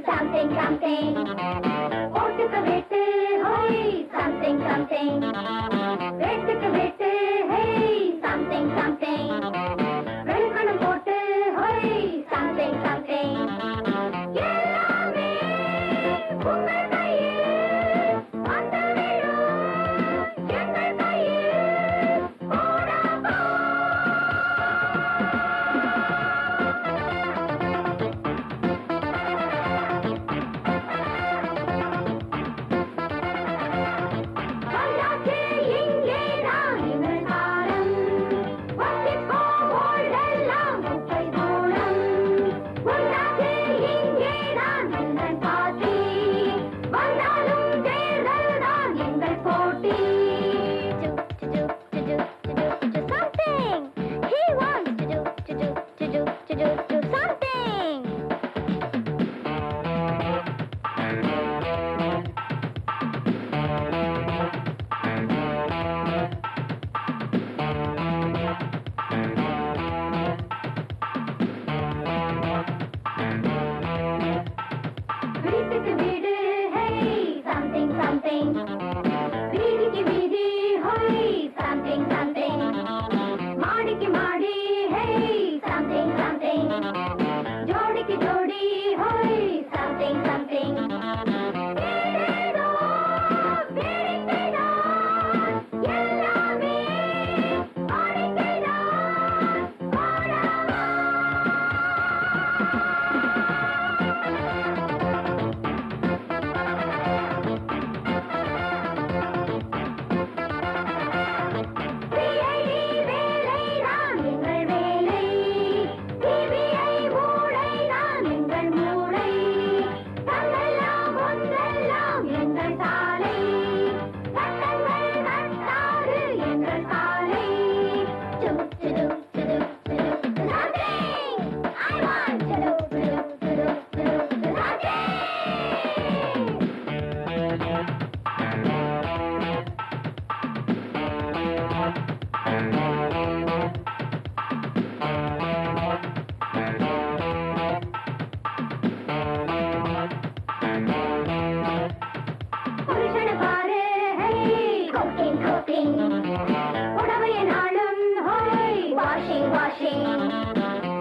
something something ஓட்டுக்கு வெட்டு ஹோய் something something வெட்டுக்கு வெட்டு ஹே something something வெளுக்கணும் போட்டு ஹோய் something something எல்லாமே உங்கள் கையில் வந்து விடும் எங்கள் கையில் போடாமோ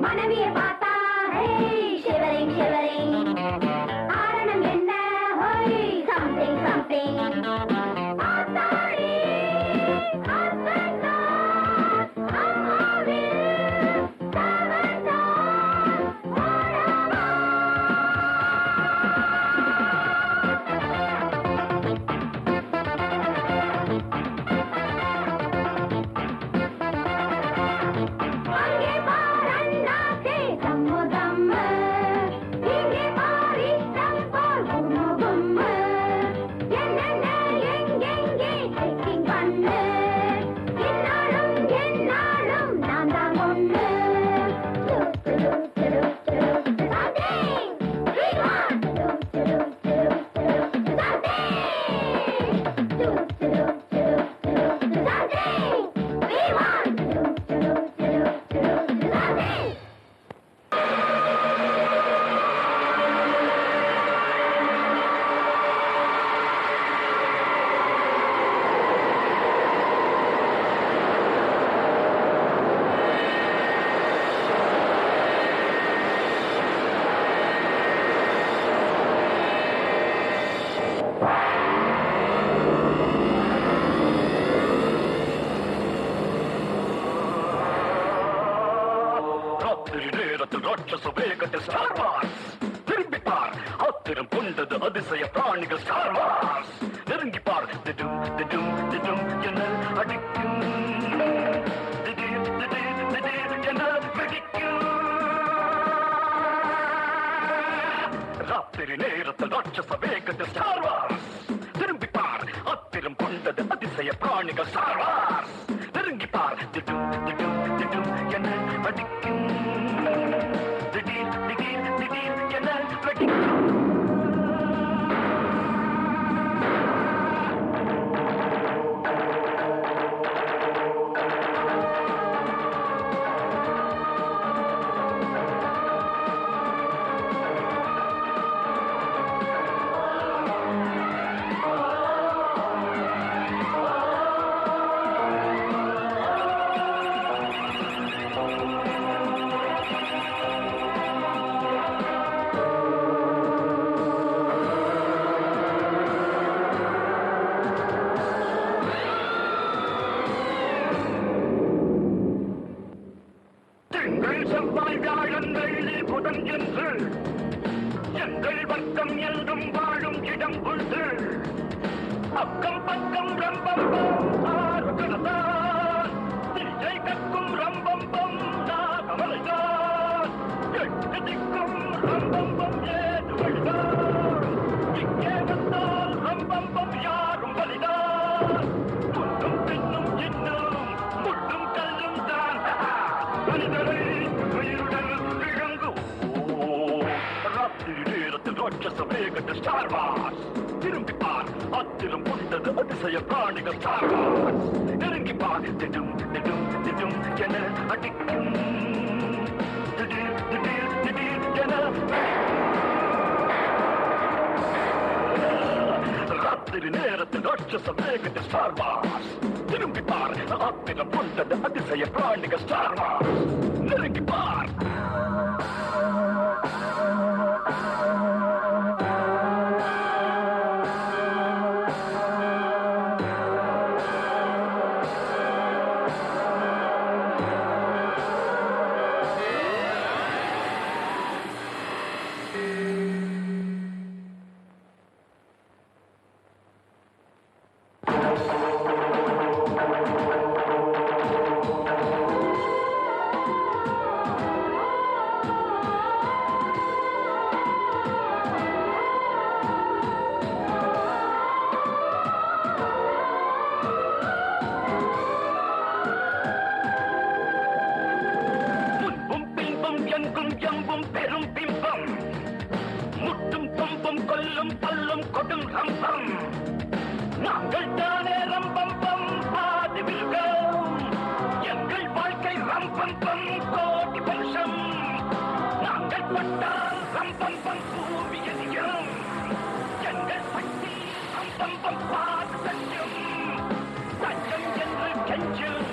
மனைவியை பார்த்தா shivering shivering காரணம் என்ன ஹோய் something something ஆத்தாடி ஹஸ்பண்டா அம்மாவே சவந்தா ஓடவா ராட்சச வேகத்தில் ஸ்டார் வார்ஸ் திரும்பி பார் ஆத்திரம் கொண்டது அதிசய பிராணிகள் ஸ்டார் வார்ஸ் நெருங்கி பார் திடும் திடும் திடும் என அடிக்கும் திடீர் திடீர் திடீர் என வெடிக்கும் ராத்திரி நேரத்தில் ராட்சச வேகத்தில் ஸ்டார் வார்ஸ் திரும்பி பார் ஆத்திரம் கொண்டது அதிசய பிராணிகள் ஸ்டார் வார்ஸ் நெருங்கி பார் திடும் திடும் திடும் என அடிக்கும் திடீர் திடீர் திடீர் என வெடிக்கும் வர்க்கம் என்றும் வாழும் இடம் உண்டு. அக்கம் பக்கம் ரம்பம் ஆறுகணதான் திசை கற்கும் ரம்பம் நாகமலைதான் எட்டு திக்கும் ரம்பம் ஏது வழிதான். இங்கே வந்தால் ரம்பம் யாரும் வலிதான். முன்னும் பின்னும் இன்னும் முள்ளும் கல்லும் தான் மனிதரை உயிருடன் இழங்கு. ராத்திரி நேரத்தில் ராட்சச வேகத்தை ஸ்டார் வார்ஸ். திரும்பிப்பார் அத்திரம் கொண்டது அதிசய பிராணிகள் ஸ்டார் வார்ஸ். நெருங்கிப்பார் திடும் திடும் திடும் என அடிக்கும். திடீர் திடீர் திடீர் என ராத்திரி நேரத்தில் ராட்சச வேகத்தை ஸ்டார் வார்ஸ். திரும்பிப்பார் அத்திரம் கொண்டது அதிசய பிராணிகள் ஸ்டார் வார்ஸ். நெருங்கிப்பார். பெரும் பிம்பம் முட்டும் கொம்பும் கொல்லும் பல்லும் கொடும் ரம்பம். நாங்கள் தானே ரம்பம் பாதி மிருகம். எங்கள் வாழ்க்கை ரம்பம் கோடி வருஷம். நாங்கள் பட்டால் ரம்பம் பூமி எரியும். எங்கள் பட்டி ரம்பம் பாது தஞ்சம். தஞ்சம் என்று கெஞ்சும்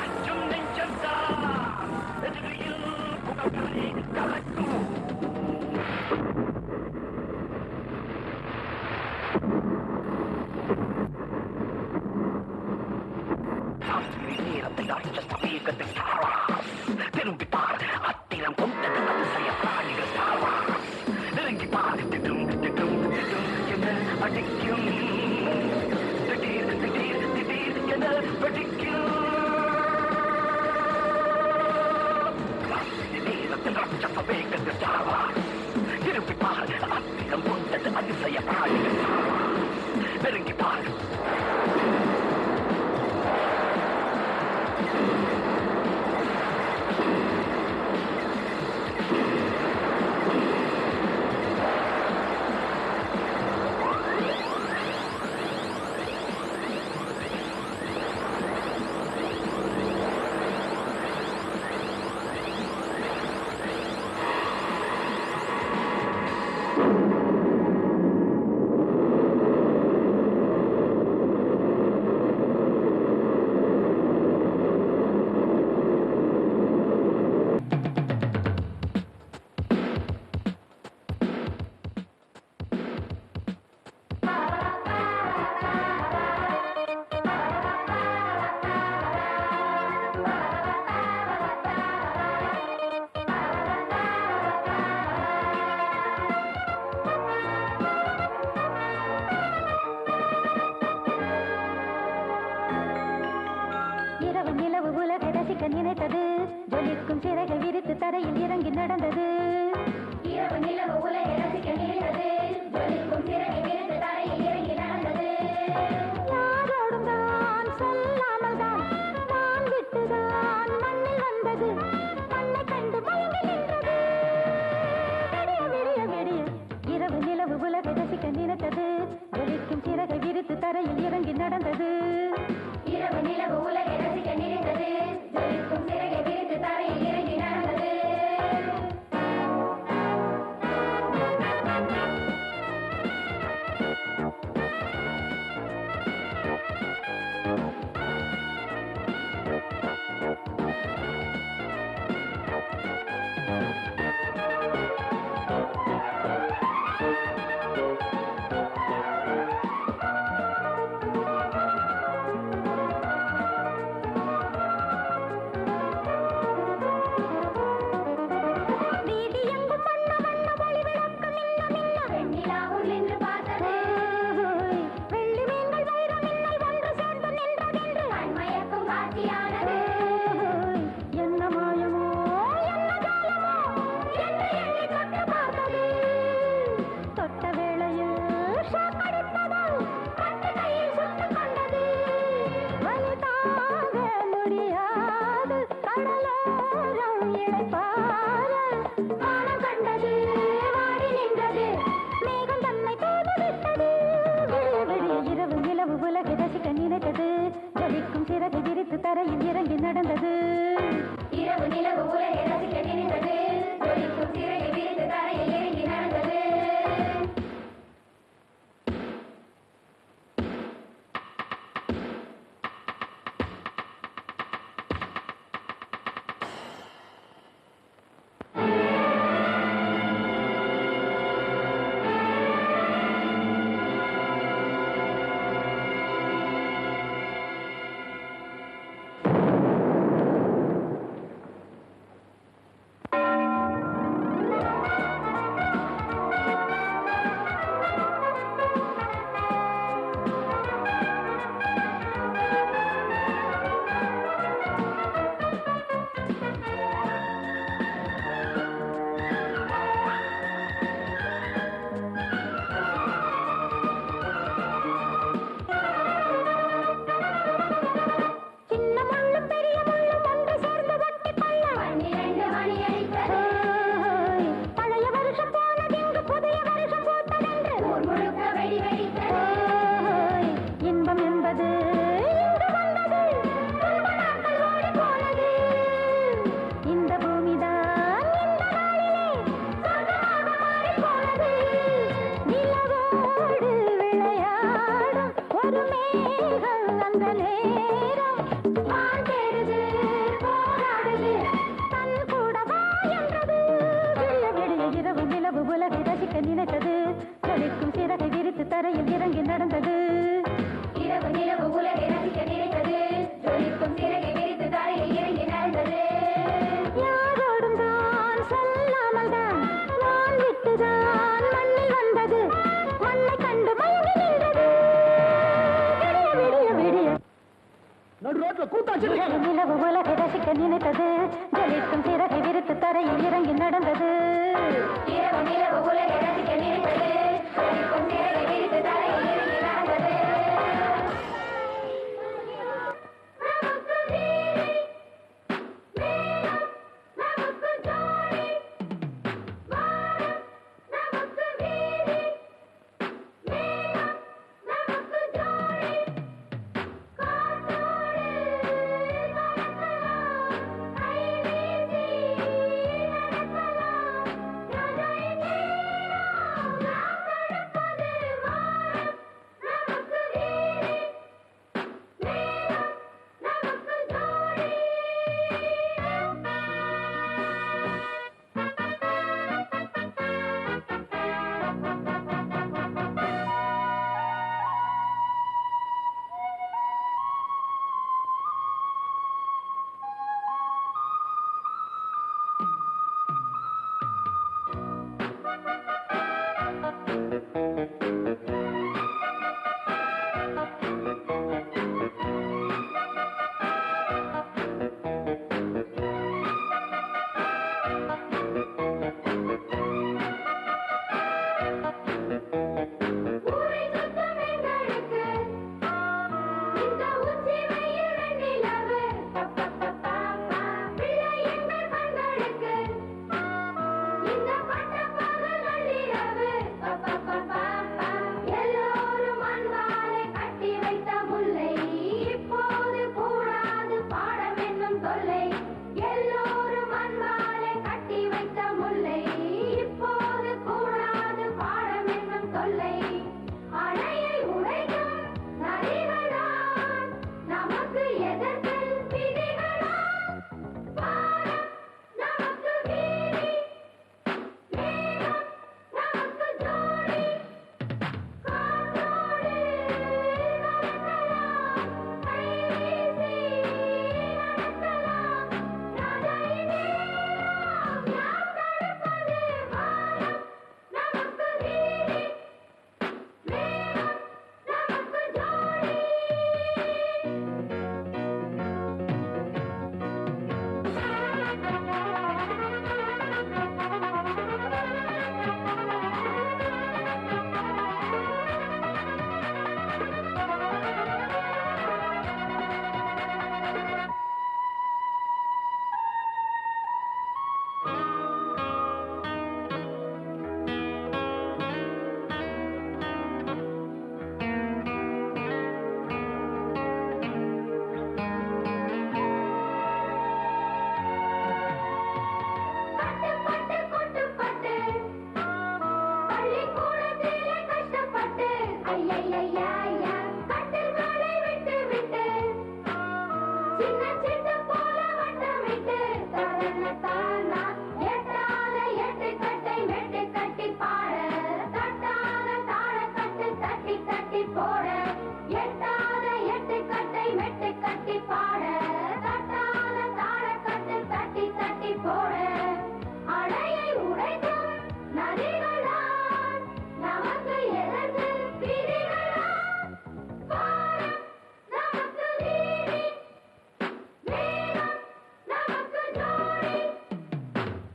அஞ்சும் நெஞ்சம்தான் எதிரியில் புகழை கலக்கும். திரும்பிப்பார் அத்திரம் கொண்டது அதிசய பிராணிகள் ஸ்டார் வார்ஸ். நெருங்கிப்பார் திடும் திடும் திடும் என அடிக்கும். திடீர் திடீர் திடீர் என வெடிக்கும். நேரத்தில் ராட்சச வேகத்தில் ஸ்டார் வார்ஸ். திரும்பிப்பார் அத்திரம் கொண்டது அதிசய பிராணிகள் ஸ்டார் வார்ஸ். நெருங்கிப்பார். நினைத்தது ஜொலிக்கும் சிறகை விரித்து தரையில் இறங்கி நடந்தது. இரவு நிலவு உலகை ரசிக்க நினைத்தது ஜொலிக்கும் சிறகை விரித்து தரையில் இறங்கி நடந்தது. யாரோடும் தான் சொல்லாமல் தான் நான் விட்டுதான் மண்ணில் வந்தது. மண்ணை கண்டு மயங்கி நின்றது. விடிய விடிய விடிய இரவு நிலவு உலகை ரசிக்க நினைத்தது ஜொலிக்கும் சிறகை விரித்து தரையில் இறங்கி நடந்தது. இரவு நிலவு உலகை ரசிக்க நினைத்தது ஜொலிக்கும் சிறகை விரித்து தரையில் இறங்கி நடந்தது. நிலாவும் நின்று பார்த்தது வெள்ளி மீன்கள் வைர மின்னல் ஒன்று சேர்ந்து நின்றதென்று கண்மயக்கும் காட்சியானது என்ன மாயமோ என்ன ஜாலமோ என்று எண்ணி தொட்டு பார்த்தது தொட்ட வேளையில் ஷாக் அடித்ததோ கட்டு கையில் சுட்டுக் கொண்டது வலி தாங்க முடியாது கடலோரம் இளைப்பாற வானம் கண்டது வாடி நின்றது மேகம் தன்னை தூது விட்டது விடிய இரவு நிலவு உலகை ரசிக்க நினைத்தது ஜலிக்கும் சிறகை விரித்து தரையில் இறங்கி நடந்தது இரவு நிலவு உலகை ரசிக்க நினைத்தது ஜலிக்கும் சிறகை விரித்து தரையில் இறங்கி நடந்தது நினைத்தது ஜொலிக்கும் சிறகை விரித்து தரையில் இறங்கி நடந்தது இரவு நிலவு உலகை ரசிக்க நினைத்தது ஜொலிக்கும் சிறகை விரித்து தரையில் இறங்கி நடந்தது யாரோடும் தான் சொல்லாமல் தான் நான் விட்டுதான் மண்ணில் வந்தது மண்ணை கண்டு மயங்கி நின்றது விடிய விடிய விடிய நடு ரோட்ல கூத்தாச்சு நிலவு உலகை ரசிக்க நினைத்தது ஜொலிக்கும் சிறகை விரித்து தரையில் இறங்கி நடந்தது இரவு நிலவு உலகை ரசிக்க நினைத்தது ஜொலிக்கும் சிறகை விரித்து தரையில் இறங்கி நடந்தது நமக்கு வீதி மேகம் நமக்கு ஜோடி வானம் நமக்கு வீதி மேகம் நமக்கு ஜோடி காற்றோடு பறக்கலாம் கைவீசி நடக்கலாம் ராஜாயின் நேரம் நாம் நடப்பது வானம் நமக்கு வீதி மேகம் நமக்கு ஜோடி ஊரை சுத்தம் எங்களுக்கு இந்த உச்சி வெயில் வெண்ணிலவு பிள்ளை எங்கள் கண்களுக்கு இந்த பட்டப்பகல் நள்ளிரவு எல்லோரும் அன்பாலே கட்டி வைத்த முல்லை இப்போது கூடாது பாடம் என்னும் தொல்லை எல்லோரும் அன்பாலே கட்டி வைத்த முல்லை இப்போது கூடாது பாடம் என்னும் தொல்லை அணையை உடைக்கும் நரிகளாம் நமக்கு எதிர்த்தல் விதிகளாம் வானம் நமக்கு வீதி மேகம் நமக்கு ஜோடி காற்றோடு பறக்கலாம் கைவீசி நடக்கலாம் ராஜாயின் நேரம் நாம் நடப்பது வானம் நமக்கு வீதி போட எட்டாத எட்டு கட்டை மெட்டு கட்டி பாட தட்டாத தாளக்கட்டு தட்டி தட்டி போட அணையை உடைக்கும் நதிகளால் நமக்கு எதற்கு விதிகளா வானம் நமக்கு வீதி மேகம் நமக்கு ஜோடி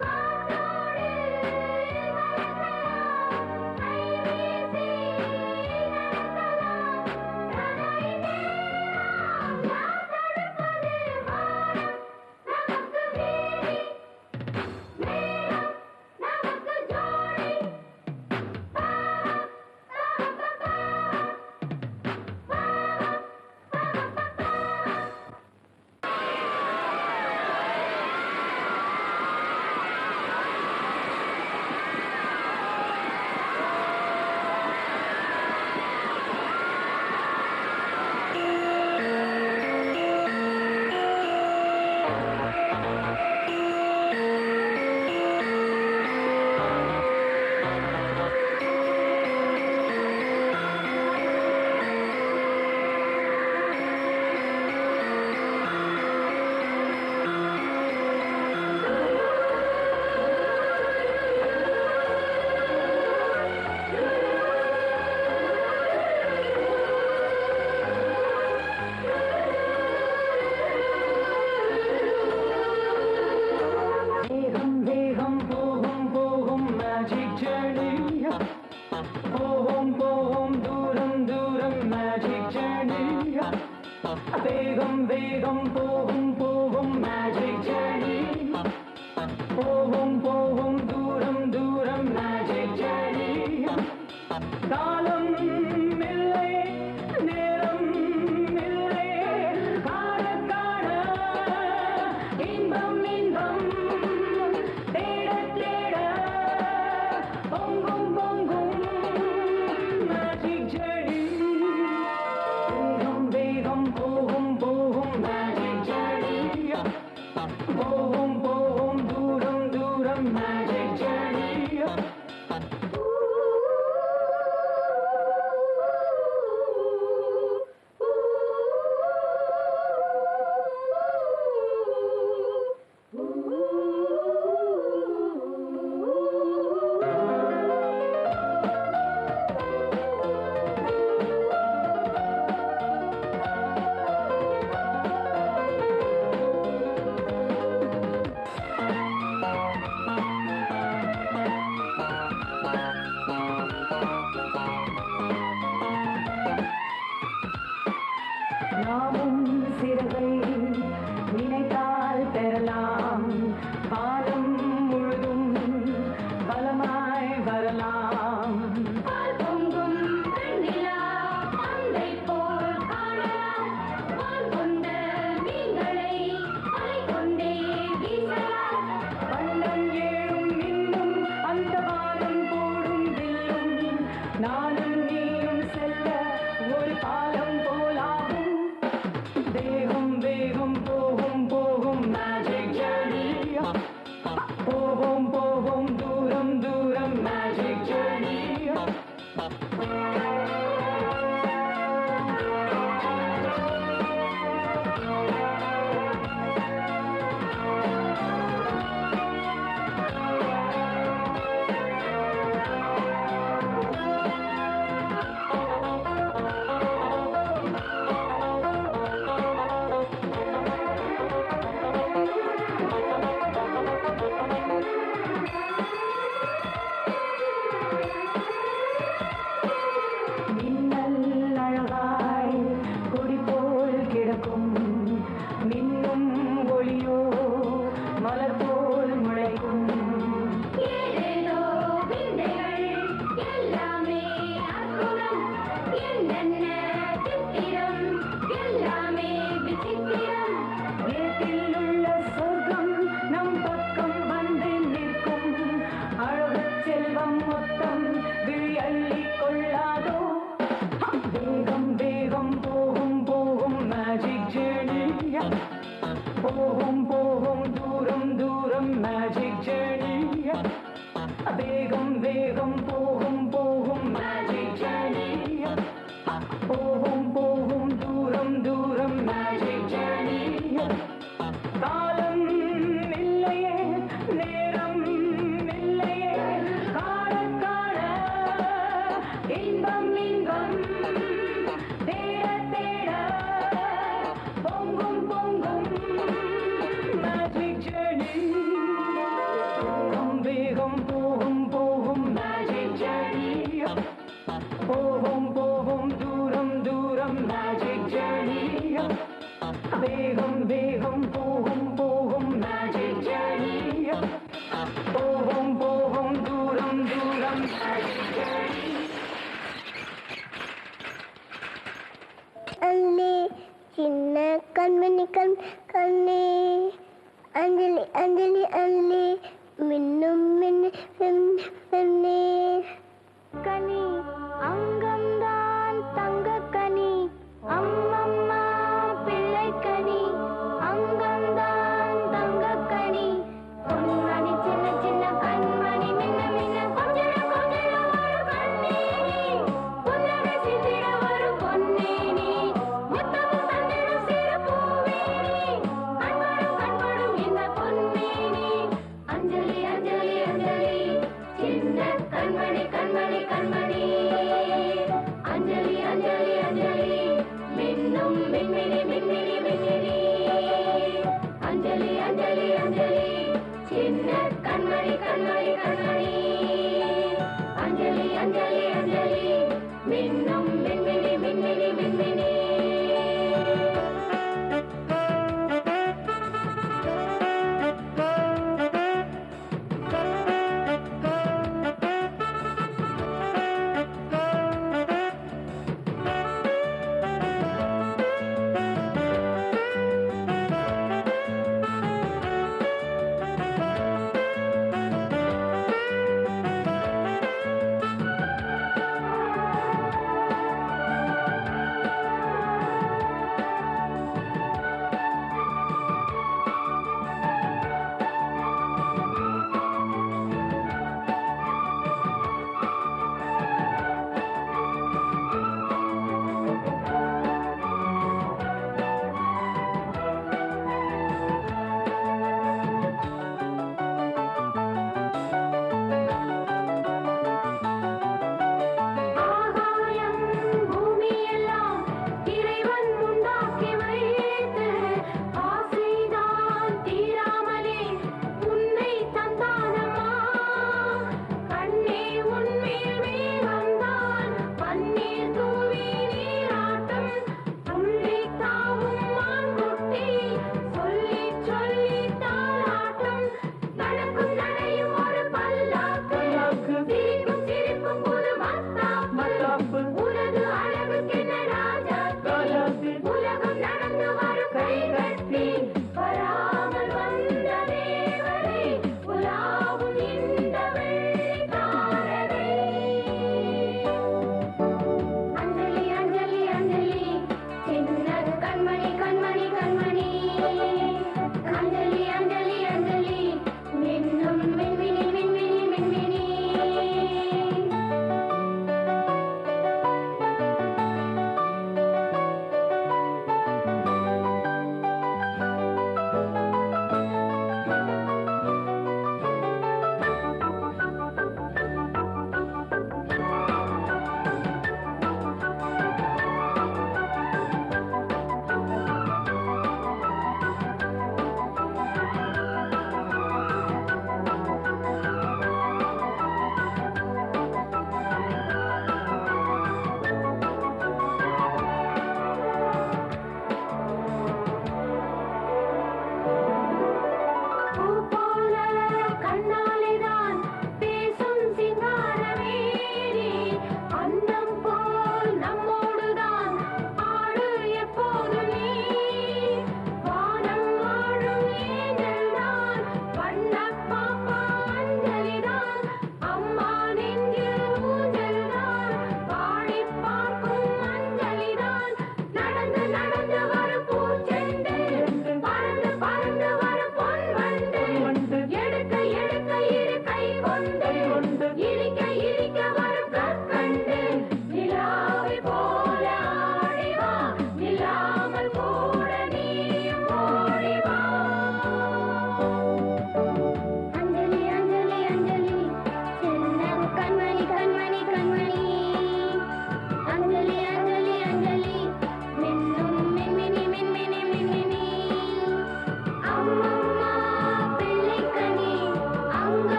காற்றோடு வளர்க்கலாம் கைவீசி நடக்கலாம் தடை நேரம் யார் தடுப்பது வானம் நமக்கு வீதி மேகம் நமக்கு ஜோடி வேகம் வேகம் போகும் போகும் மேஜிக் ஜர்னி போகும் போகும் தூரம் தூரம் மேஜிக் ஜர்னி வேகம் வேகம் போகும் போகும் மேஜிக் ஜர்னி போகும் போகும் தூரம் தூரம் மேஜிக் ஜர்னி காலம் இல்லை நேரம் இல்லை காண காண இன்பம் இன்பம் தேட தேட பொங்கும் பொங்கும் மேஜிக் ஜர்னி வேகம் வேகம் போகும் போகும் மேஜிக் ஜர்னி போகும் போகும் தூரம் தூரம் மேஜிக் ஜர்னி நாமும் சிறகை நினைத்தால் பெறலாம் காலம் முழுதும் பலமாய் வரலாம் பால் பொங்கும் வெண்ணிலா பந்தை போல் காணலாம் பால் கொண்ட மீன்களை அலை கொண்டே வீசலாம் வண்ணம் ஏழும் இன்னும் அந்த வானம் போடும் வில்லும் நானும் நீயும் செல்ல ஒரு பாலம் போலாகும் வேகம் வேகம் போகும் போகும் மேஜிக் ஜர்னி போகும் போகும் தூரம் தூரம் மேஜிக் ஜர்னி போவோம் போவோம் தூரம் தூரம் மேஜிக் ஜர்னி காலம் இல்லையே நேரம் இல்லையே காண காண இன்பம்